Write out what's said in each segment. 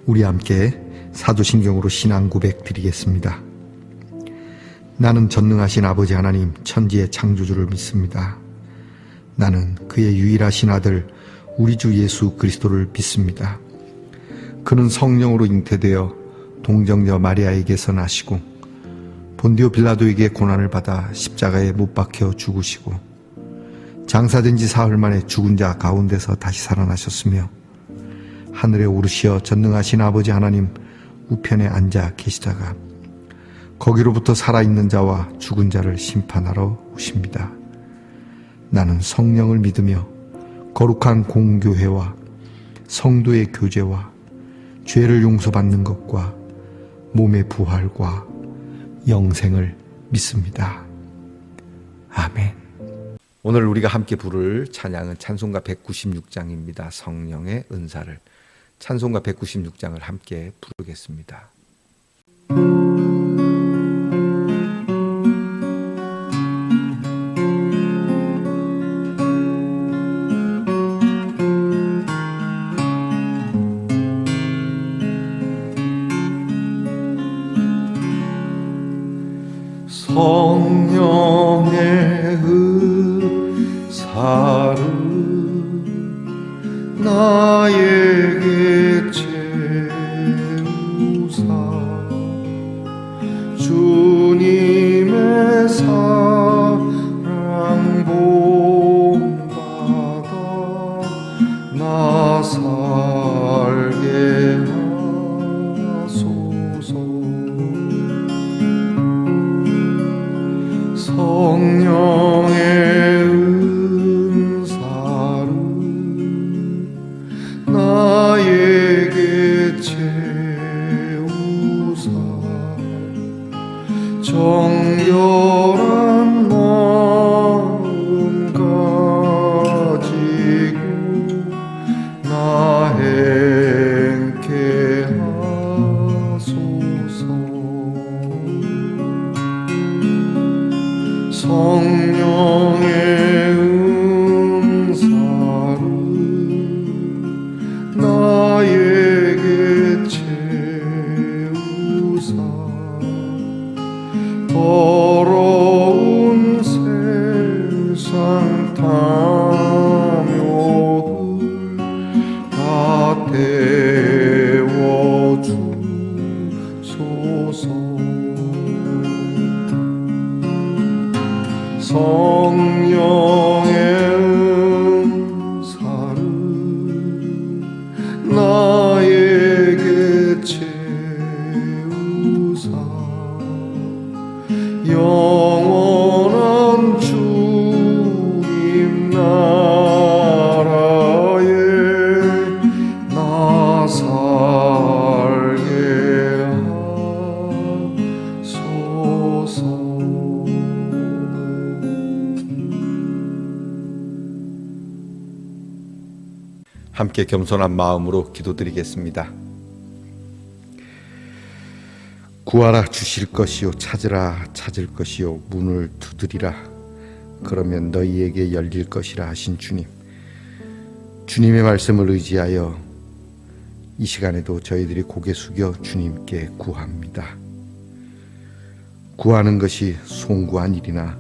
우리 함께 사도신경으로 신앙 고백 드리겠습니다. 나는 전능하신 아버지 하나님 천지의 창조주를 믿습니다. 나는 그의 유일하신 아들 우리 주 예수 그리스도를 믿습니다. 그는 성령으로 잉태되어 동정녀 마리아에게서 나시고 본디오 빌라도에게 고난을 받아 십자가에 못 박혀 죽으시고 장사된 지 사흘 만에 죽은 자 가운데서 다시 살아나셨으며 하늘에 오르시어 전능하신 아버지 하나님 우편에 앉아 계시다가 거기로부터 살아있는 자와 죽은 자를 심판하러 오십니다. 나는 성령을 믿으며 거룩한 공교회와 성도의 교제와 죄를 용서받는 것과 몸의 부활과 영생을 믿습니다. 아멘. 오늘 우리가 함께 부를 찬양은 찬송가 196장입니다. 성령의 은사를. 찬송가 196장을 함께 부르겠습니다. 성령의 은사를 나에게 채우사 주님의 사랑 본받아 나 살게 하소서. 성령의 은사를 나에게 채우사 정결한 마음 가지고 나 행케 하소서. 성령의 은사를 나에게 채우사 더러운 세상 탐욕을 다 태워주소서. 성령의 은사를 나에게 채우사 영원한 주님 나라에 나 살게 하소서. 함께 겸손한 마음으로 기도드리겠습니다. 구하라 주실 것이요 찾으라 찾을 것이요 문을 두드리라 그러면 너희에게 열릴 것이라 하신 주님, 주님의 말씀을 의지하여 이 시간에도 저희들이 고개 숙여 주님께 구합니다. 구하는 것이 송구한 일이나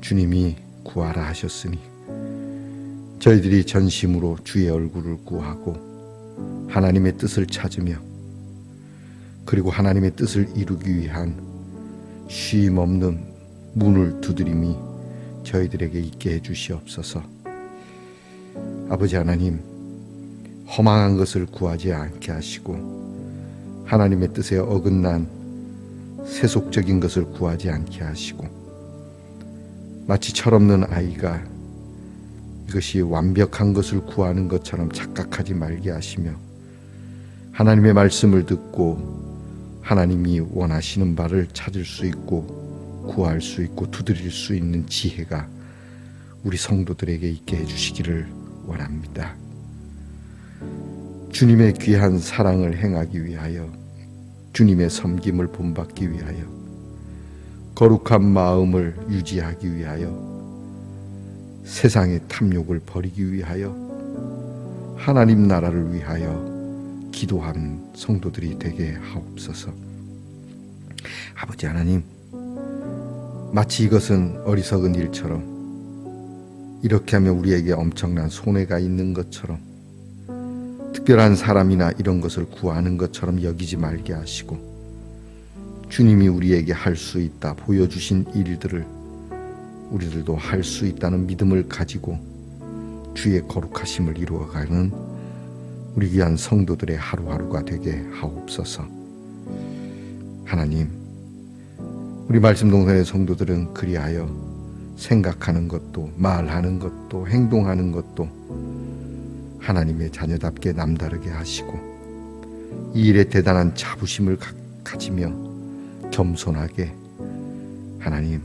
주님이 구하라 하셨으니 저희들이 전심으로 주의 얼굴을 구하고 하나님의 뜻을 찾으며 그리고 하나님의 뜻을 이루기 위한 쉼 없는 문을 두드림이 저희들에게 있게 해주시옵소서. 아버지 하나님, 허망한 것을 구하지 않게 하시고 하나님의 뜻에 어긋난 세속적인 것을 구하지 않게 하시고 마치 철없는 아이가 이것이 완벽한 것을 구하는 것처럼 착각하지 말게 하시며 하나님의 말씀을 듣고 하나님이 원하시는 바를 찾을 수 있고 구할 수 있고 두드릴 수 있는 지혜가 우리 성도들에게 있게 해주시기를 원합니다. 주님의 귀한 사랑을 행하기 위하여 주님의 섬김을 본받기 위하여 거룩한 마음을 유지하기 위하여 세상의 탐욕을 버리기 위하여 하나님 나라를 위하여 기도한 성도들이 되게 하옵소서. 아버지 하나님, 마치 이것은 어리석은 일처럼, 이렇게 하면 우리에게 엄청난 손해가 있는 것처럼, 특별한 사람이나 이런 것을 구하는 것처럼 여기지 말게 하시고, 주님이 우리에게 할 수 있다 보여주신 일들을 우리들도 할 수 있다는 믿음을 가지고 주의 거룩하심을 이루어가는 우리 귀한 성도들의 하루하루가 되게 하옵소서. 하나님, 우리 말씀 동산의 성도들은 그리하여 생각하는 것도 말하는 것도 행동하는 것도 하나님의 자녀답게 남다르게 하시고 이 일에 대단한 자부심을 가지며 겸손하게 하나님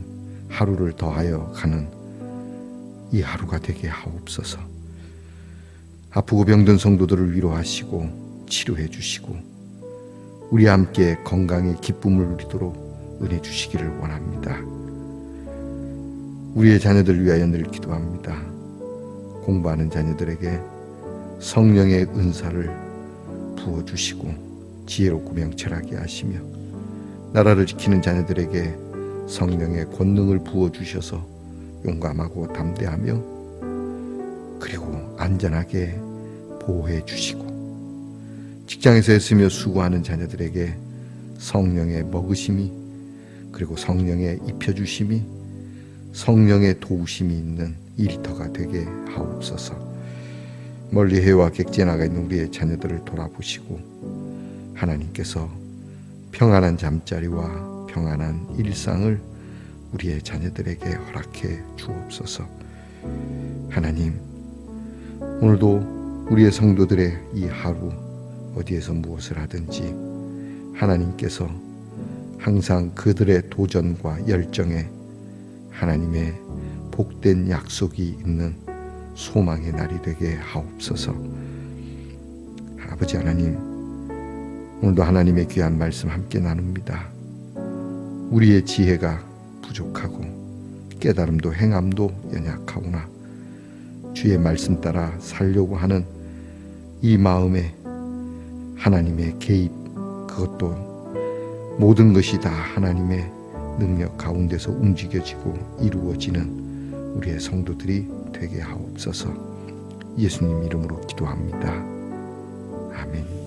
하루를 더하여 가는 이 하루가 되게 하옵소서. 아프고 병든 성도들을 위로하시고 치료해 주시고 우리와 함께 건강의 기쁨을 누리도록 은혜 주시기를 원합니다. 우리의 자녀들 위하여 늘 기도합니다. 공부하는 자녀들에게 성령의 은사를 부어주시고 지혜롭고 명철하게 하시며 나라를 지키는 자녀들에게 성령의 권능을 부어주셔서 용감하고 담대하며 그리고 안전하게 보호해 주시고 직장에서 애쓰며 수고하는 자녀들에게 성령의 먹으심이 그리고 성령의 입혀주심이 성령의 도우심이 있는 일터가 되게 하옵소서. 멀리 해와 객지에 나가 있는 우리의 자녀들을 돌아보시고 하나님께서 평안한 잠자리와 평안한 일상을 우리의 자녀들에게 허락해 주옵소서. 하나님, 오늘도 우리의 성도들의 이 하루 어디에서 무엇을 하든지 하나님께서 항상 그들의 도전과 열정에 하나님의 복된 약속이 있는 소망의 날이 되게 하옵소서. 아버지 하나님, 오늘도 하나님의 귀한 말씀 함께 나눕니다. 우리의 지혜가 부족하고 깨달음도 행함도 연약하오나 주의 말씀 따라 살려고 하는 이 마음에 하나님의 개입, 그것도 모든 것이 다 하나님의 능력 가운데서 움직여지고 이루어지는 우리의 성도들이 되게 하옵소서. 예수님 이름으로 기도합니다. 아멘.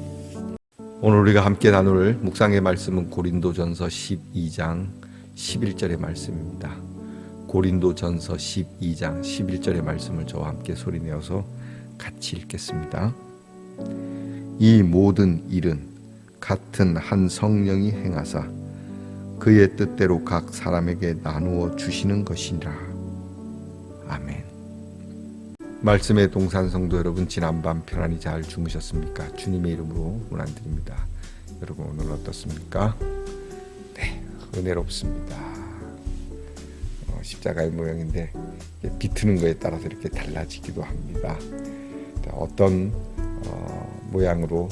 오늘 우리가 함께 나눌 묵상의 말씀은 고린도전서 12장 11절의 말씀입니다. 고린도전서 12장 11절의 말씀을 저와 함께 소리내어서 같이 읽겠습니다. 이 모든 일은 같은 한 성령이 행하사 그의 뜻대로 각 사람에게 나누어 주시는 것이니라. 아멘. 말씀의 동산 성도 여러분, 지난밤 편안히 잘 주무셨습니까? 주님의 이름으로 문안드립니다. 여러분 오늘 어떻습니까? 네, 은혜롭습니다. 십자가의 모형인데 비트는 거에 따라서 이렇게 달라지기도 합니다. 어떤 모양으로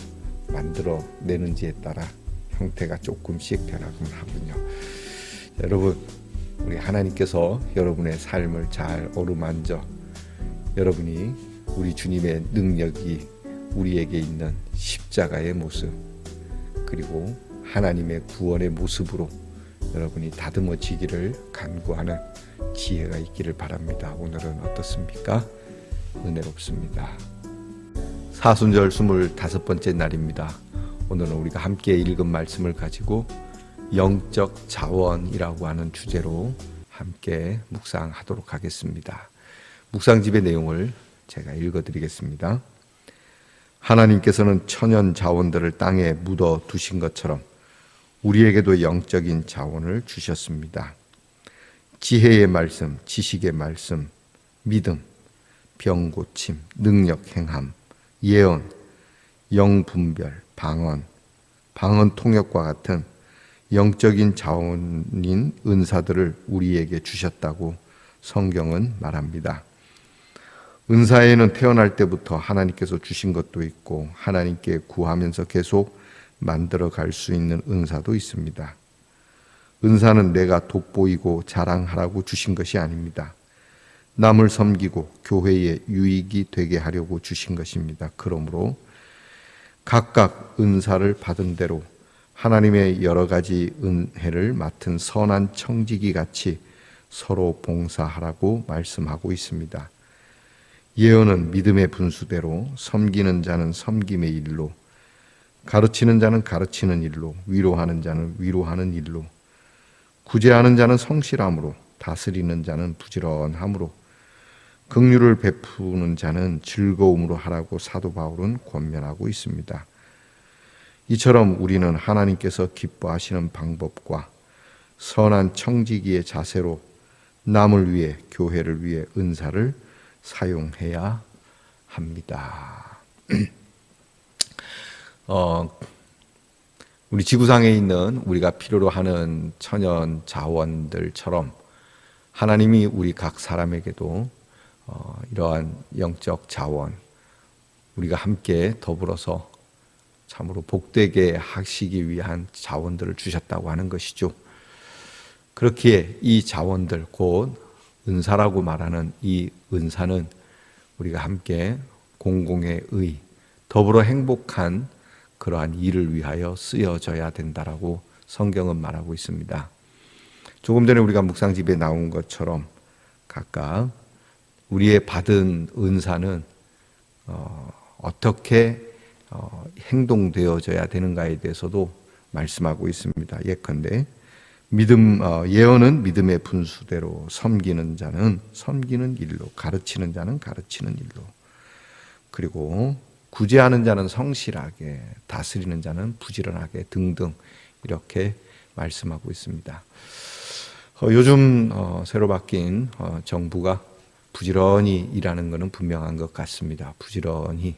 만들어 내는지에 따라 형태가 조금씩 변하곤 하군요. 여러분, 우리 하나님께서 여러분의 삶을 잘 어루만져 여러분이 우리 주님의 능력이 우리에게 있는 십자가의 모습 그리고 하나님의 구원의 모습으로 여러분이 다듬어지기를 간구하는 지혜가 있기를 바랍니다. 오늘은 어떻습니까? 은혜롭습니다. 사순절 25번째 날입니다. 오늘은 우리가 함께 읽은 말씀을 가지고 영적 자원이라고 하는 주제로 함께 묵상하도록 하겠습니다. 묵상집의 내용을 제가 읽어드리겠습니다. 하나님께서는 천연 자원들을 땅에 묻어 두신 것처럼 우리에게도 영적인 자원을 주셨습니다. 지혜의 말씀, 지식의 말씀, 믿음, 병 고침, 능력 행함, 예언, 영분별, 방언 통역과 같은 영적인 자원인 은사들을 우리에게 주셨다고 성경은 말합니다. 은사에는 태어날 때부터 하나님께서 주신 것도 있고 하나님께 구하면서 계속 만들어 갈 수 있는 은사도 있습니다. 은사는 내가 돋보이고 자랑하라고 주신 것이 아닙니다. 남을 섬기고 교회에 유익이 되게 하려고 주신 것입니다. 그러므로 각각 은사를 받은 대로 하나님의 여러 가지 은혜를 맡은 선한 청지기 같이 서로 봉사하라고 말씀하고 있습니다. 예언은 믿음의 분수대로, 섬기는 자는 섬김의 일로, 가르치는 자는 가르치는 일로, 위로하는 자는 위로하는 일로, 구제하는 자는 성실함으로, 다스리는 자는 부지런함으로, 긍휼을 베푸는 자는 즐거움으로 하라고 사도 바울은 권면하고 있습니다. 이처럼 우리는 하나님께서 기뻐하시는 방법과 선한 청지기의 자세로 남을 위해, 교회를 위해 은사를 사용해야 합니다. 우리 지구상에 있는 우리가 필요로 하는 천연 자원들처럼 하나님이 우리 각 사람에게도 이러한 영적 자원, 우리가 함께 더불어서 참으로 복되게 하시기 위한 자원들을 주셨다고 하는 것이죠. 그렇기에 이 자원들, 곧 은사라고 말하는 이 은사는 우리가 함께 공공의 의, 더불어 행복한 그러한 일을 위하여 쓰여져야 된다라고 성경은 말하고 있습니다. 조금 전에 우리가 묵상집에 나온 것처럼 각각 우리의 받은 은사는 어떻게 행동되어져야 되는가에 대해서도 말씀하고 있습니다. 예컨대 예언은 믿음의 분수대로, 섬기는 자는 섬기는 일로, 가르치는 자는 가르치는 일로, 그리고 구제하는 자는 성실하게, 다스리는 자는 부지런하게 등등 이렇게 말씀하고 있습니다. 요즘 새로 바뀐 정부가 부지런히 일하는 것은 분명한 것 같습니다. 부지런히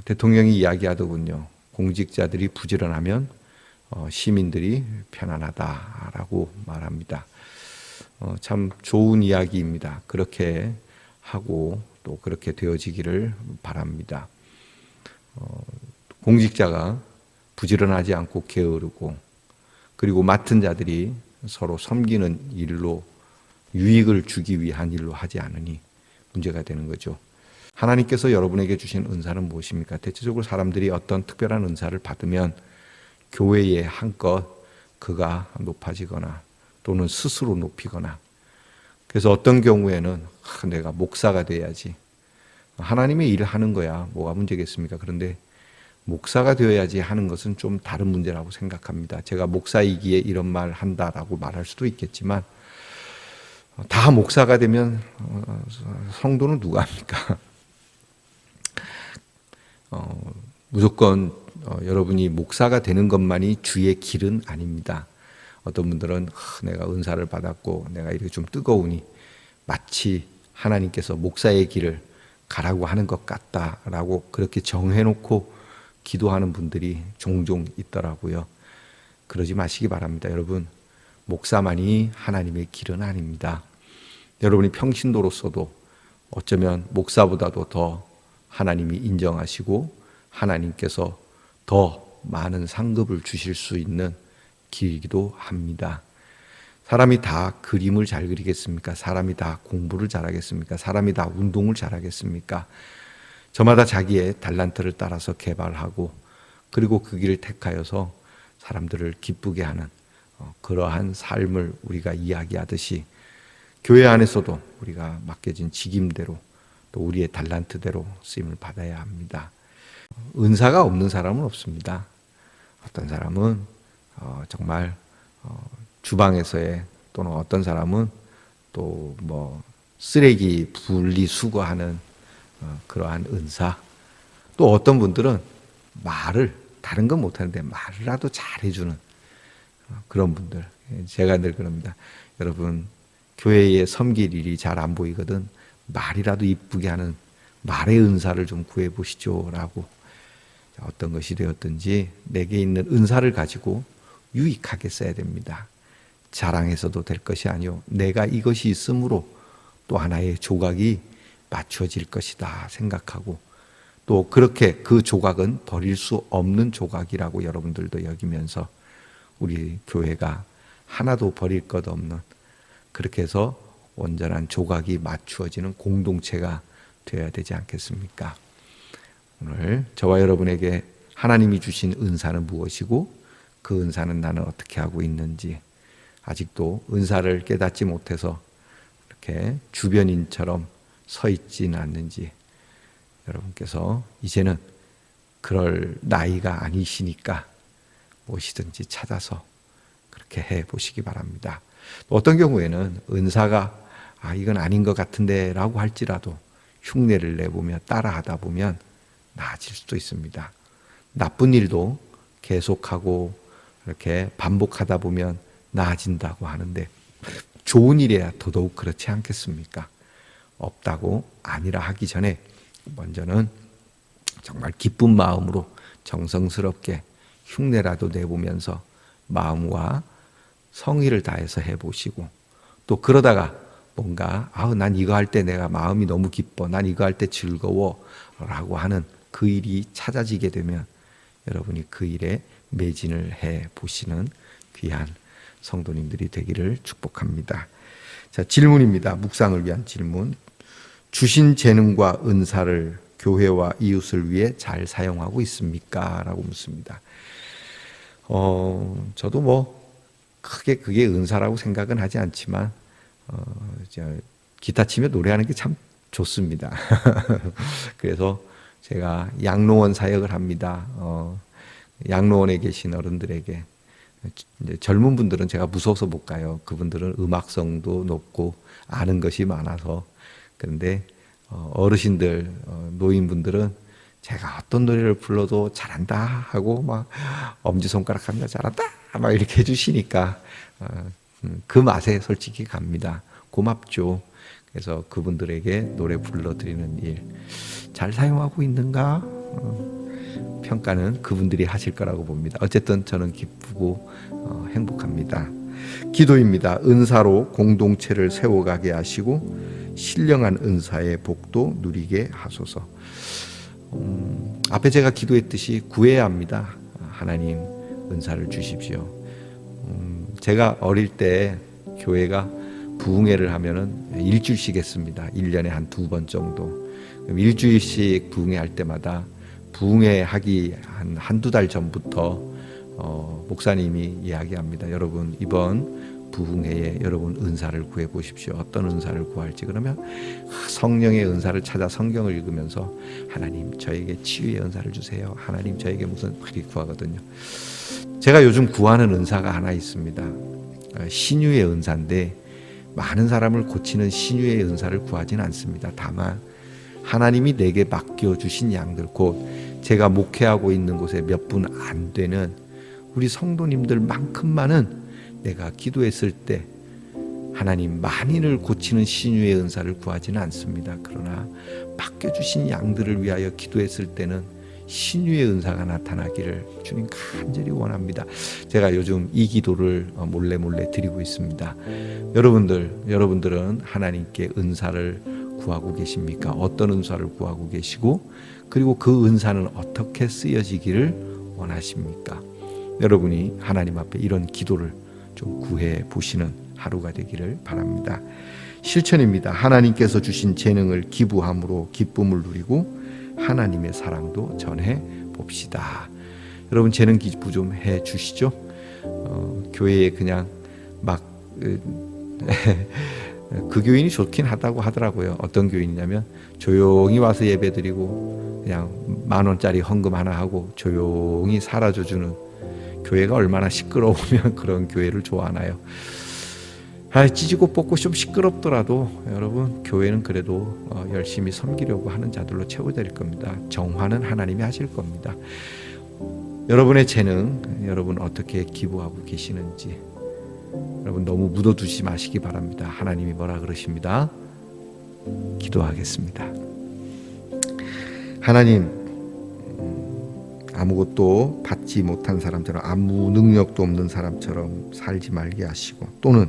대통령이 이야기하더군요. 공직자들이 부지런하면 시민들이 편안하다라고 말합니다. 참 좋은 이야기입니다. 그렇게 하고 또 그렇게 되어지기를 바랍니다. 공직자가 부지런하지 않고 게으르고, 그리고 맡은 자들이 서로 섬기는 일로 유익을 주기 위한 일로 하지 않으니 문제가 되는 거죠. 하나님께서 여러분에게 주신 은사는 무엇입니까? 대체적으로 사람들이 어떤 특별한 은사를 받으면 교회에 한껏 그가 높아지거나 또는 스스로 높이거나, 그래서 어떤 경우에는 내가 목사가 돼야지, 하나님의 일을 하는 거야 뭐가 문제겠습니까? 그런데 목사가 되어야지 하는 것은 좀 다른 문제라고 생각합니다. 제가 목사이기에 이런 말 한다라고 말할 수도 있겠지만, 다 목사가 되면 성도는 누가 합니까? 무조건 여러분이 목사가 되는 것만이 주의 길은 아닙니다. 어떤 분들은 내가 은사를 받았고 내가 이렇게 좀 뜨거우니 마치 하나님께서 목사의 길을 가라고 하는 것 같다라고 그렇게 정해놓고 기도하는 분들이 종종 있더라고요. 그러지 마시기 바랍니다. 여러분, 목사만이 하나님의 길은 아닙니다. 여러분이 평신도로서도 어쩌면 목사보다도 더 하나님이 인정하시고 하나님께서 더 많은 상급을 주실 수 있는 길이기도 합니다. 사람이 다 그림을 잘 그리겠습니까? 사람이 다 공부를 잘하겠습니까? 사람이 다 운동을 잘하겠습니까? 저마다 자기의 달란트를 따라서 개발하고, 그리고 그 길을 택하여서 사람들을 기쁘게 하는 그러한 삶을 우리가 이야기하듯이, 교회 안에서도 우리가 맡겨진 직임대로 또 우리의 달란트대로 쓰임을 받아야 합니다. 은사가 없는 사람은 없습니다. 어떤 사람은 정말 주방에서의, 또는 어떤 사람은 또 뭐 쓰레기 분리수거하는 그러한 은사, 또 어떤 분들은 말을, 다른 건 못하는데 말이라도 잘해주는 그런 분들. 제가 늘 그럽니다. 여러분, 교회에 섬길 일이 잘 안 보이거든 말이라도 이쁘게 하는 말의 은사를 좀 구해보시죠 라고. 어떤 것이 되었든지 내게 있는 은사를 가지고 유익하게 써야 됩니다. 자랑해서도 될 것이 아니요, 내가 이것이 있으므로 또 하나의 조각이 맞춰질 것이다 생각하고, 또 그렇게 그 조각은 버릴 수 없는 조각이라고 여러분들도 여기면서 우리 교회가 하나도 버릴 것 없는, 그렇게 해서 온전한 조각이 맞추어지는 공동체가 되어야 되지 않겠습니까? 오늘 오늘 저와 여러분에게 하나님이 주신 은사는 무엇이고 그 은사는 나는 어떻게 하고 있는지, 아직도 은사를 깨닫지 못해서 이렇게 주변인처럼 서 있지는 않는지, 여러분께서 이제는 그럴 나이가 아니시니까 무엇이든지 찾아서 그렇게 해 보시기 바랍니다. 어떤 경우에는 은사가 이건 아닌 것 같은데 라고 할지라도 흉내를 내보며 따라하다 보면 나아질 수도 있습니다. 나쁜 일도 계속하고 이렇게 반복하다 보면 나아진다고 하는데 좋은 일이야 더더욱 그렇지 않겠습니까? 없다고 아니라 하기 전에 먼저는 정말 기쁜 마음으로 정성스럽게 흉내라도 내보면서 마음과 성의를 다해서 해보시고, 또 그러다가 뭔가 난 이거 할 때 내가 마음이 너무 기뻐, 난 이거 할 때 즐거워 라고 하는 그 일이 찾아지게 되면 여러분이 그 일에 매진을 해 보시는 귀한 성도님들이 되기를 축복합니다. 자, 질문입니다. 묵상을 위한 질문. 주신 재능과 은사를 교회와 이웃을 위해 잘 사용하고 있습니까? 라고 묻습니다. 저도 크게 그게 은사라고 생각은 하지 않지만 기타 치며 노래하는 게 참 좋습니다. 그래서 제가 양로원 사역을 합니다. 양로원에 계신 어른들에게, 이제 젊은 분들은 제가 무서워서 못 가요. 그분들은 음악성도 높고 아는 것이 많아서. 그런데 어르신들, 노인분들은 제가 어떤 노래를 불러도 잘한다 하고 막 엄지손가락 하며 잘한다 막 이렇게 해주시니까 그 맛에 솔직히 갑니다. 고맙죠. 그래서 그분들에게 노래 불러드리는 일 잘 사용하고 있는가? 평가는 그분들이 하실 거라고 봅니다. 어쨌든 저는 기쁘고 행복합니다. 기도입니다. 은사로 공동체를 세워가게 하시고 신령한 은사의 복도 누리게 하소서. 앞에 제가 기도했듯이 구해야 합니다. 하나님 은사를 주십시오. 제가 어릴 때 교회가 부흥회를 하면은 일주일씩 했습니다. 1년에 한 2번 정도. 일주일씩 부흥회 할 때마다 부흥회 하기 한두 달 전부터 목사님이 이야기합니다. 여러분 이번 부흥회에 여러분 은사를 구해 보십시오. 어떤 은사를 구할지. 그러면 성령의 은사를 찾아 성경을 읽으면서 하나님 저에게 치유의 은사를 주세요. 하나님 저에게 무슨 그렇게 구하거든요. 제가 요즘 구하는 은사가 하나 있습니다. 신유의 은사인데 많은 사람을 고치는 신유의 은사를 구하지는 않습니다. 다만 하나님이 내게 맡겨주신 양들, 곧 제가 목회하고 있는 곳에 몇 분 안 되는 우리 성도님들만큼만은 내가 기도했을 때 하나님 만인을 고치는 신유의 은사를 구하지는 않습니다. 그러나 맡겨주신 양들을 위하여 기도했을 때는 신유의 은사가 나타나기를 주님 간절히 원합니다. 제가 요즘 이 기도를 몰래 드리고 있습니다. 여러분들은 하나님께 은사를 구하고 계십니까? 어떤 은사를 구하고 계시고, 그리고 그 은사는 어떻게 쓰여지기를 원하십니까? 여러분이 하나님 앞에 이런 기도를 좀 구해 보시는 하루가 되기를 바랍니다. 실천입니다. 하나님께서 주신 재능을 기부함으로 기쁨을 누리고 하나님의 사랑도 전해 봅시다. 여러분 재능 기부 좀 해 주시죠. 교회에 그냥 막 그 교인이 좋긴 하다고 하더라고요. 어떤 교인이냐면 조용히 와서 예배드리고 그냥 10,000원짜리 헌금 하나 하고 조용히 사라져주는 교회가 얼마나 시끄러우면 그런 교회를 좋아하나요? 찢고 뽑고 좀 시끄럽더라도 여러분 교회는 그래도 열심히 섬기려고 하는 자들로 채워질 겁니다. 정화는 하나님이 하실 겁니다. 여러분의 재능, 여러분 어떻게 기부하고 계시는지 여러분 너무 묻어두지 마시기 바랍니다. 하나님이 뭐라 그러십니다. 기도하겠습니다. 하나님, 아무것도 받지 못한 사람처럼 아무 능력도 없는 사람처럼 살지 말게 하시고, 또는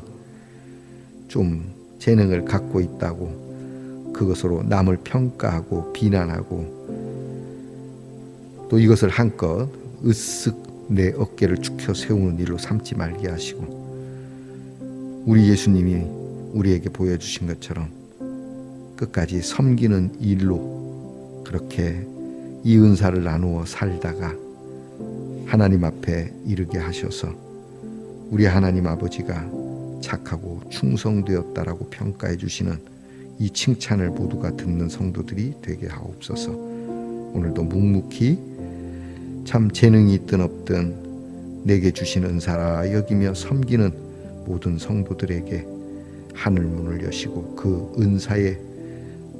좀 재능을 갖고 있다고 그것으로 남을 평가하고 비난하고 또 이것을 한껏 으쓱 내 어깨를 축혀 세우는 일로 삼지 말게 하시고, 우리 예수님이 우리에게 보여주신 것처럼 끝까지 섬기는 일로 그렇게 이 은사를 나누어 살다가 하나님 앞에 이르게 하셔서 우리 하나님 아버지가 착하고 충성되었다라고 평가해 주시는 이 칭찬을 모두가 듣는 성도들이 되게 하옵소서. 오늘도 묵묵히 참 재능이 있든 없든 내게 주신 은사라 여기며 섬기는 모든 성도들에게 하늘 문을 여시고 그 은사에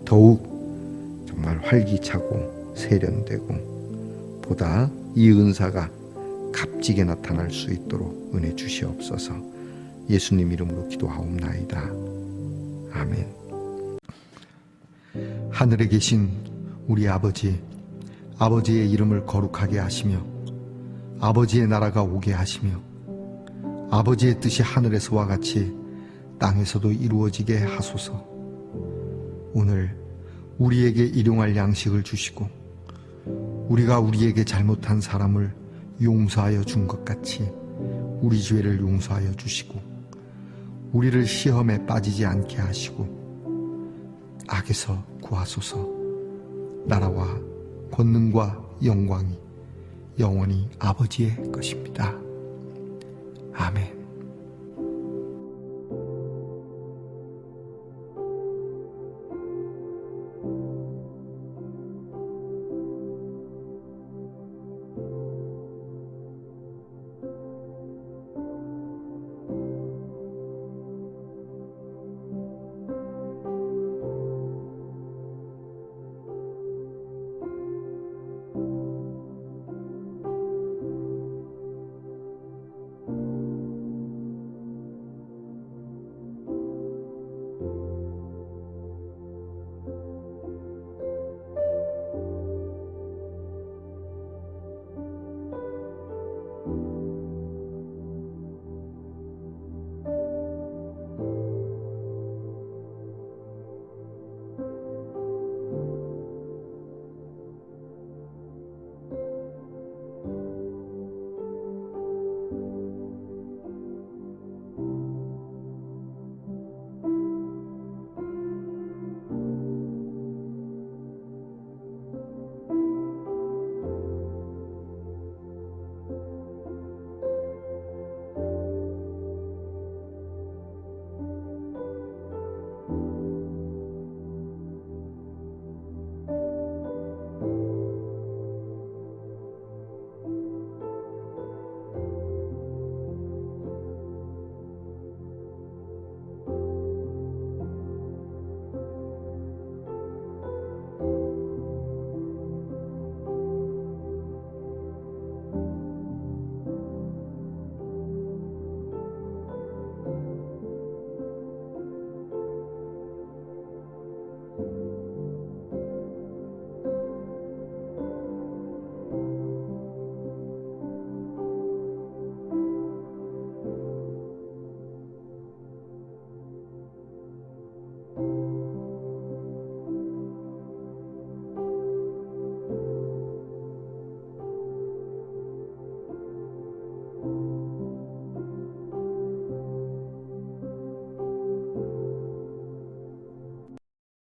더욱 정말 활기차고 세련되고 보다 이 은사가 값지게 나타날 수 있도록 은혜 주시옵소서. 예수님 이름으로 기도하옵나이다. 아멘. 하늘에 계신 우리 아버지, 아버지의 이름을 거룩하게 하시며 아버지의 나라가 오게 하시며 아버지의 뜻이 하늘에서와 같이 땅에서도 이루어지게 하소서. 오늘 우리에게 일용할 양식을 주시고 우리가 우리에게 잘못한 사람을 용서하여 준 것 같이 우리 죄를 용서하여 주시고 우리를 시험에 빠지지 않게 하시고 악에서 구하소서. 나라와 권능과 영광이 영원히 아버지의 것입니다. 아멘.